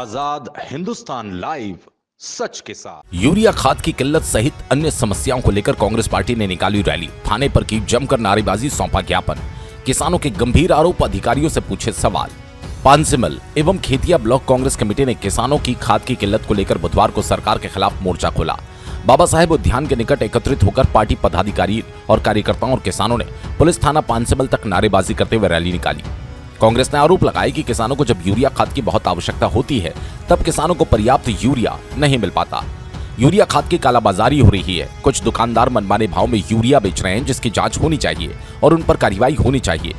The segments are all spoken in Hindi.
आजाद हिंदुस्तान लाइव, सच के साथ। यूरिया खाद की किल्लत सहित अन्य समस्याओं को लेकर कांग्रेस पार्टी ने निकाली रैली, थाने पर की जमकर नारेबाजी, सौंपा ज्ञापन, किसानों के गंभीर आरोप, अधिकारियों से पूछे सवाल। पांसिमल एवं खेतिया ब्लॉक कांग्रेस कमेटी ने किसानों की खाद की किल्लत को लेकर बुधवार को सरकार के खिलाफ मोर्चा खोला। बाबा साहेब उद्यान के निकट एकत्रित होकर पार्टी पदाधिकारी और कार्यकर्ताओं और किसानों ने पुलिस थाना पांसिमल तक नारेबाजी करते हुए रैली निकाली। कांग्रेस ने आरोप लगाया कि किसानों को जब यूरिया खाद की बहुत आवश्यकता होती है तब किसानों को पर्याप्त यूरिया नहीं मिल पाता। यूरिया खाद की कालाबाजारी हो रही है। कुछ दुकानदार मनमाने भाव में यूरिया बेच रहे हैं, जिसकी जांच होनी चाहिए और उन पर कार्रवाई होनी चाहिए।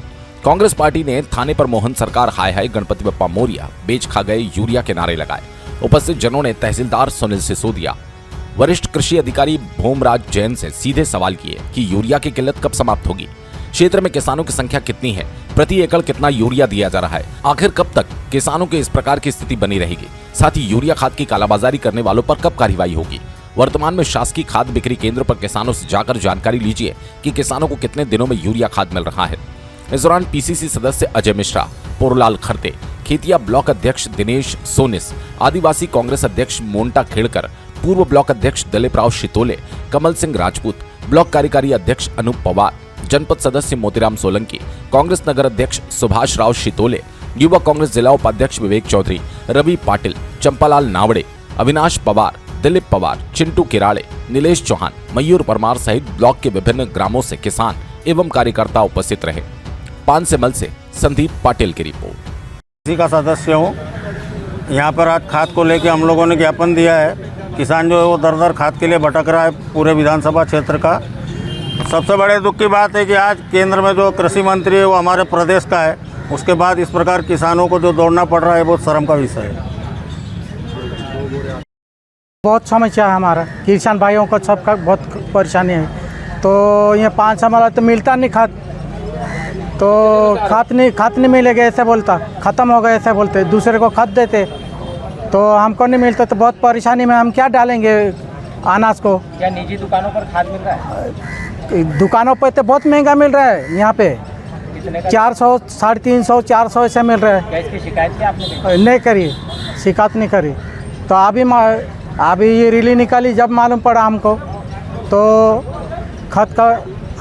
कांग्रेस पार्टी ने थाने पर मोहन सरकार हाय हाय गणपति बप्पा मोरिया, बेच खा गए यूरिया के नारे लगाए। उपस्थित जनों ने तहसीलदार सुनील सिसोदिया, वरिष्ठ कृषि अधिकारी भोमराज जैन से सीधे सवाल किए कि यूरिया की किल्लत कब समाप्त होगी, क्षेत्र में किसानों की संख्या कितनी है, प्रति एकड़ कितना यूरिया दिया जा रहा है, आखिर कब तक किसानों की इस प्रकार की स्थिति बनी रहेगी, साथ ही यूरिया खाद की कालाबाजारी करने वालों पर कब कार्रवाई होगी। वर्तमान में शासकीय खाद बिक्री केंद्र पर किसानों से जाकर जानकारी लीजिए कि किसानों को कितने दिनों में यूरिया खाद मिल रहा है। इस दौरान पीसीसी सदस्य अजय मिश्रा, पुरलाल खरते, खेतिया ब्लॉक अध्यक्ष दिनेश सोनिस, आदिवासी कांग्रेस अध्यक्ष मोंटा खेड़कर, पूर्व ब्लॉक अध्यक्ष दिलीप राव शितोले, कमल सिंह राजपूत, ब्लॉक कार्यकारी अध्यक्ष अनूप पवार, जनपद सदस्य मोतीराम सोलंकी, कांग्रेस नगर अध्यक्ष सुभाष राव शितोले, युवा कांग्रेस जिला उपाध्यक्ष विवेक चौधरी, रवि पाटिल, चंपालाल नावड़े, अविनाश पवार, दिलीप पवार, चिंटू किराड़े, नीलेश चौहान, मयूर परमार सहित ब्लॉक के विभिन्न ग्रामों से किसान एवं कार्यकर्ता उपस्थित रहे। पांसिमल से संदीप पाटिल की रिपोर्ट। इसी का सदस्य हूँ। यहाँ पर आज खाद को लेकर हम लोगों ने ज्ञापन दिया है। किसान जो है वो दर दर खाद के लिए भटक रहा है पूरे विधानसभा क्षेत्र का। सबसे बड़े दुख की बात है कि आज केंद्र में जो कृषि मंत्री है वो हमारे प्रदेश का है, उसके बाद इस प्रकार किसानों को जो दौड़ना पड़ रहा है बहुत शर्म का विषय है। बहुत समस्या है हमारा, किसान भाइयों को सबका बहुत परेशानी है। तो ये 5 हमारा तो मिलता नहीं खाद, तो खाद नहीं मिलेगा ऐसे बोलता, ख़त्म हो गया ऐसे बोलते, दूसरे को खाद देते तो हमको नहीं मिलता। तो बहुत परेशानी में हम क्या डालेंगे अनाज को। क्या निजी दुकानों पर खाद मिल रहा है? दुकानों पर तो बहुत महंगा मिल रहा है, यहाँ पे 400, 350, 400 ऐसे मिल रहा है। क्या इसकी शिकायत की आपने? नहीं करी, शिकायत नहीं करी। तो अभी ये रैली निकाली, जब मालूम पड़ा हमको तो खाद का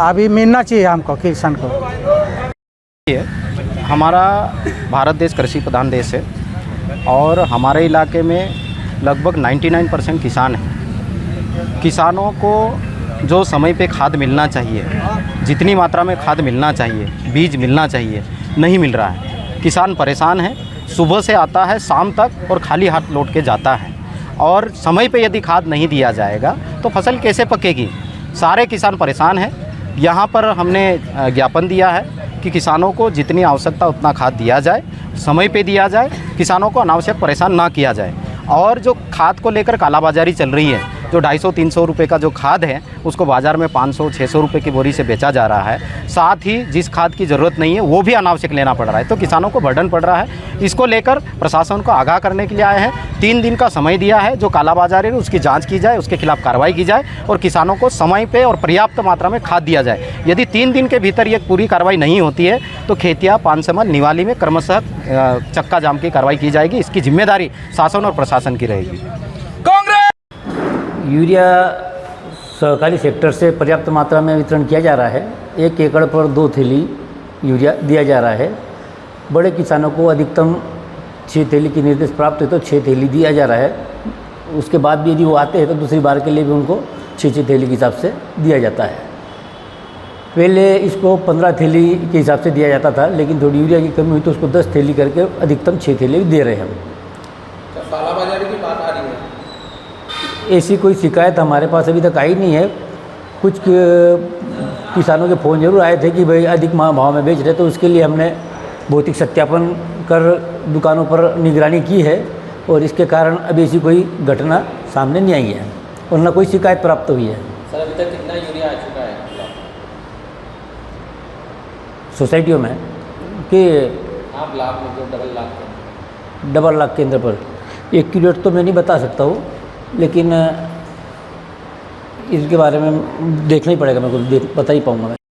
अभी मिलना चाहिए हमको, किसान को। हमारा भारत देश कृषि प्रधान देश है और हमारे इलाके में लगभग 99% किसान हैं। किसानों को जो समय पे खाद मिलना चाहिए, जितनी मात्रा में खाद मिलना चाहिए, बीज मिलना चाहिए, नहीं मिल रहा है। किसान परेशान है, सुबह से आता है शाम तक और खाली हाथ लौट के जाता है। और समय पे यदि खाद नहीं दिया जाएगा तो फसल कैसे पकेगी। सारे किसान परेशान हैं। यहाँ पर हमने ज्ञापन दिया है कि किसानों को जितनी आवश्यकता उतना खाद दिया जाए, समय पे दिया जाए, किसानों को अनावश्यक परेशान ना किया जाए। और जो खाद को लेकर कालाबाजारी चल रही है, जो 250-300 रुपये का जो खाद है उसको बाज़ार में 500-600 रुपये की बोरी से बेचा जा रहा है। साथ ही जिस खाद की ज़रूरत नहीं है वो भी अनावश्यक लेना पड़ रहा है, तो किसानों को बर्डन पड़ रहा है। इसको लेकर प्रशासन को आगाह करने के लिए आए हैं। 3 दिन का समय दिया है। जो कालाबाजारी है उसकी जाँच की जाए, उसके खिलाफ कार्रवाई की जाए और किसानों को समय पर और पर्याप्त मात्रा में खाद दिया जाए। यदि 3 दिन के भीतर ये पूरी कार्रवाई नहीं होती है तो खेतिया, पांसिमल, निवाली में क्रमशः चक्का जाम की कार्रवाई की जाएगी। इसकी जिम्मेदारी शासन और प्रशासन की रहेगी। यूरिया सहकारी सेक्टर से पर्याप्त मात्रा में वितरण किया जा रहा है। 1 एकड़ पर 2 थैली यूरिया दिया जा रहा है। बड़े किसानों को अधिकतम 6 थैली की निर्देश प्राप्त है तो 6 थैली दिया जा रहा है। उसके बाद भी यदि वो आते हैं तो दूसरी बार के लिए भी उनको 6 थैली के हिसाब से दिया जाता है। पहले इसको 15 थैली के हिसाब से दिया जाता था, लेकिन थोड़ी यूरिया की कमी हुई तो उसको 10 थैली करके अधिकतम 6 थैली दे रहे हैं हम। कालाबाजारी की बात आ रही है? ऐसी कोई शिकायत हमारे पास अभी तक आई नहीं है। कुछ किसानों के फ़ोन जरूर आए थे कि भाई अधिक भाव में बेच रहे, तो उसके लिए हमने भौतिक सत्यापन कर दुकानों पर निगरानी की है और इसके कारण अभी ऐसी कोई घटना सामने नहीं आई है और न कोई शिकायत प्राप्त हुई है। सर, अभी तक कितना यूरिया आ चुका है सोसाइटियों में कि आप लाख में जो डबल लाख केंद्र पर एक्यूरेट तो मैं नहीं बता सकता हूँ, लेकिन इसके बारे में देखना ही पड़ेगा, मेरे को बता ही पाऊँगा मैं।